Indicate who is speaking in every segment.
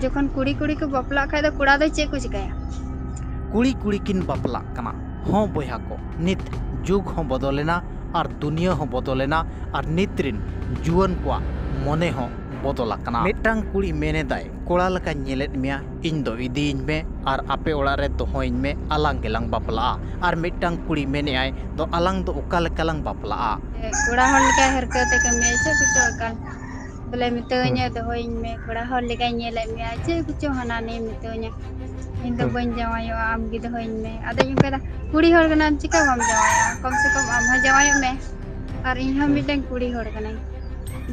Speaker 1: जखन कुड़ी कुड़ी को बपला खाय तो कुड़ा दो चे को चिकाया
Speaker 2: कुड़ी कुड़ी किन बपला कना हों बोया को नित जुग हों बदलेना और दुनिया हों बदलेना और नित्रिन जुवन को मने हों बदला कना मिटांग कुड़ी मेने दाय कोड़ा लका नेलेट मिया इन दो इदीन में और आपे ओड़ा रे दोहोइन में अलांग गेलांग बपला और मिटांग कुड़ी मेने आय दो अलांग दो उका लकालांग बपला
Speaker 1: कोड़ा हर लका हरकत के मेचे कुछ काल बोले मितोnya दोहोइन में कोड़ा हर लका नेले मिया चे कुछ हना ने मितोnya इन दो बन जावायो आम गी दोहोइन में आदे यूं कदा कुड़ी हर कना चिका बम जावाया कम से कम आम जावायो में और इन हम मिटांग कुड़ी हर कना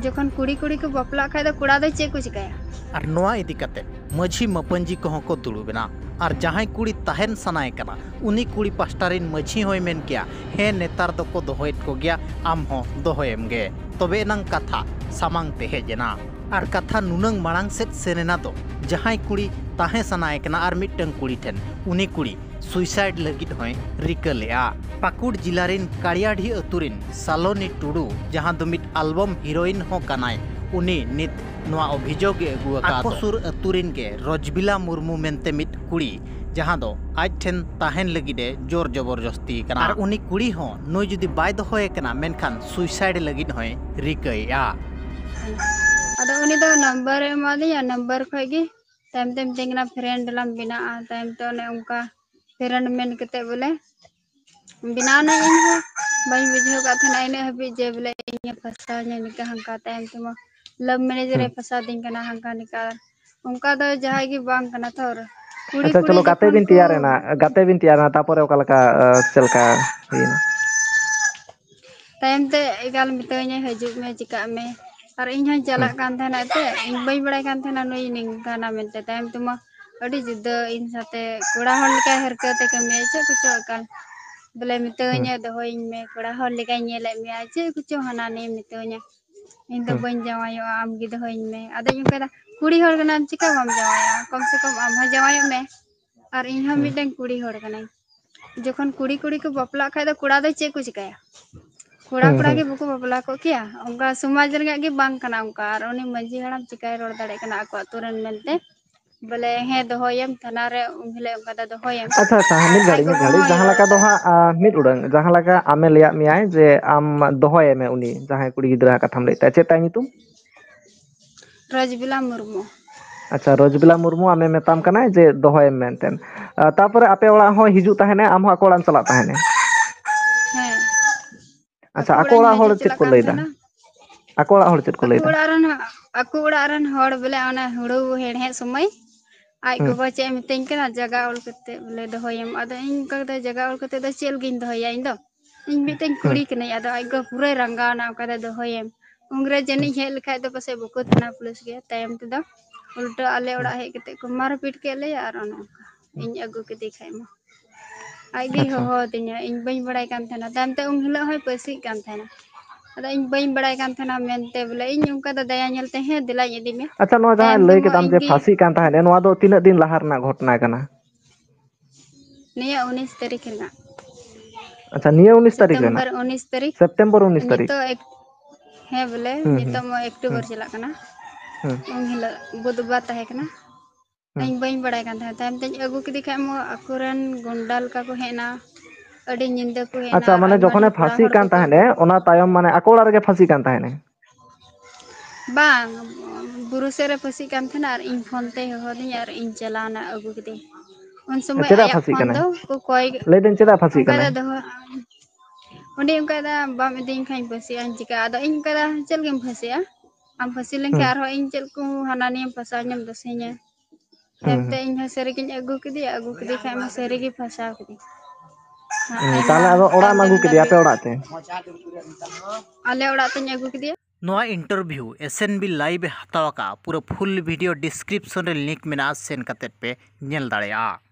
Speaker 1: जखन कुड़ी कुड़ी को बपला खाय तो कुड़ा दो चे को चिकाया
Speaker 2: और नोआ इदी कते मझी मपंजी को को दुड़ुबेना और जहां कुड़ी तहन सनाय कना उनी कुड़ी पास्टारिन मझी होय मेन किया हे नेतार दो को दोहोयत को गया आम हो दोहोयम गे तबे नंग कथा सामांग ते हेजना और कथा नुनंग मांग सेट सेनेना दो जहां कुड़ी तहे सनाय कना और मिटंग कुड़ी ठेन उनी कुड़ी सुइसाइड लगित होय रिकलेआ पाकुड़ जिलारिन काड़ियाढी अतुरिन सालोनी टुडू जहां दो मिट एल्बम हीरोइन हो कनाय उनी नित नोआ अभियोग अगु आकोसुर अतुरिन के रजबिला मुर्मू मेनते मिट कुड़ी जहां दो आज ठेन ताहेन लगिदे जोर जबरदस्ती कना और उनी कुड़ी हो नोय जुदी बाय दोहोय कना मेनखान सुइसाइड लगित होय रिकैया
Speaker 1: अदो उनी दो नंबर एमादिया नंबर खगे टाइम टाइम तेंगना फ्रेंड लम बिना टाइम तो ने उनका फ्रेंड मेन कते बोले बिना ने इन बाई बुझे का थना इने हबी जे बोले इन फसा ने निका हंका टाइम तुम लव मैनेजर फसा दिन कना हंका निका उनका दो जहां की बांग कना थोर कुड़ी
Speaker 3: अच्छा
Speaker 1: कुड़ी
Speaker 3: चलो
Speaker 1: जखन को
Speaker 3: गाते बिन तैयार तापर ओकालका चलका हुईना
Speaker 1: टाइम ते एगाल मितोnya हजुक में चिका में और इन हन चला कान थना ते इन बई बड़ाय कान थना नई निंगाना मेनते टाइम तुम अड़ी जुदा इन साथे कोड़ा हर लेका हरकत के में चे कुछ कान बोले मितोnya दोहोइन में कोड़ा हर लेका नेले में चे कुछ हना ने मितोnya इन तो बन जावायो आम गी दोहोइन में आदे यूं कदा कुड़ी हर कना चिका बम जावाया कम से कम आम जावायो में और इन हम मिटन कुड़ी हर कना जखन कुड़ी कुड़ी को बपला खाय तो कुड़ा दो चे को चिकाया कोड़ा कोड़ा के बुको बपला को किया उनका समाज रंगा के बांग कना उनका और उनी मंजी हड़म चिकाय रोड दाड़े कना को तुरन मेनते बोले हे दोहोयम थाना रे उनले उनका दोहोयम
Speaker 3: अच्छा अच्छा मिट घड़ी जहां लका दो हा मिट उडंग जहां लका आमे लिया मियाय जे आम दोहोय में उनी जहां कुड़ी गिदरा कथाम लेता चेता नितुम
Speaker 1: रजबिला मुर्मू
Speaker 3: अच्छा रजबिला मुर्मू आमे मेताम कना जे दोहोयम मेनतेन तापर आपे ओड़ा हो हिजु ताहेने आम हो अकोड़ान चला ताहेने अच्छा
Speaker 1: aku
Speaker 3: अकोड़ा
Speaker 1: orang
Speaker 3: होड़
Speaker 1: haju
Speaker 3: चेत
Speaker 1: चला
Speaker 3: को
Speaker 1: kan
Speaker 3: लैदा
Speaker 1: thana
Speaker 3: अकोड़ा होड़ चेत को लैदा
Speaker 1: aku orang hor bele ana huru hehe sumai ai gogo che miting kana jaga ol kete bele dohoyam ada in kada jaga ol kete da chel gin dohoya in do in miting kuri kene ada ai go pure ranga na kada dohoyam ungre jeni he lekha do pase buku thana pulis ge tayam te do ulta ale oda he kete ko mar pit ke le ar ona in agu ke dikhai ma ai gi ho ho tinya in bain badai kan thana tam te ung hilo hoy pasi kan thana ada in bain badai kan thana mente bele in ungka da daya nyel te he dilai idi me
Speaker 3: अच्छा no जहां
Speaker 1: tayam te
Speaker 3: लई
Speaker 1: mo
Speaker 3: केदाम जे
Speaker 1: ingi
Speaker 3: फांसी कान ताहेने नोआ दो तीन दिन लहार ना घटना कना
Speaker 1: niya 19 तारीख ना
Speaker 3: अच्छा निया 19 तारीख रेना
Speaker 1: सितंबर 19 तारीख
Speaker 3: सितंबर 19 तारीख
Speaker 1: नितो एक है बोले नितो मो अक्टूबर चला कना उन हिला बुधवार तहे कना इन बाइन बड़ाय कान था तम ते अगु किदि खाय मो अकुरन गुंडाल का को हेना अडी निंदा को हेना
Speaker 3: अच्छा
Speaker 1: और
Speaker 3: माने
Speaker 1: आयमा
Speaker 3: जखने
Speaker 1: डर कोड़ा
Speaker 3: फांसी
Speaker 1: हर
Speaker 3: कान
Speaker 1: को
Speaker 3: ताहेने ओना तायम माने अकोड़ा रे फांसी कान ताहेने
Speaker 1: बांग बुरु सेरे फसी कान थना और इन फोन ते हो दिन और इन चलाना अगु किदि उन समय
Speaker 3: चेदा
Speaker 1: आया
Speaker 3: फांसी
Speaker 1: फोन
Speaker 3: कनाय
Speaker 1: दो को कोई
Speaker 3: लैदेन चेदा फांसी
Speaker 1: उनका
Speaker 3: कनाय
Speaker 1: दा दो उन्हें उनका दा बाम दिन खाई फसी अन चिका आदा इन का दा चल गेम फसिया am फसी लेंके आरो इन चल को हानानी फसा नेम दसेnya तमते इन सेरे किन अगु किदि खाय म सेरे की फसा किदि आयमा
Speaker 3: ताले आदो ओड़ा
Speaker 1: तायम ते
Speaker 3: मागु
Speaker 1: नंदा
Speaker 3: केदिया
Speaker 1: पे
Speaker 3: पे ओड़ा ते
Speaker 1: आले ओड़ा तन अगु किदि
Speaker 2: नोआ इंटरव्यू एसएनबी लाइव हतावका पूरा फुल वीडियो डिस्क्रिप्शन रे लिंक मेना सेन कतेत पे नेल दाड़ेया।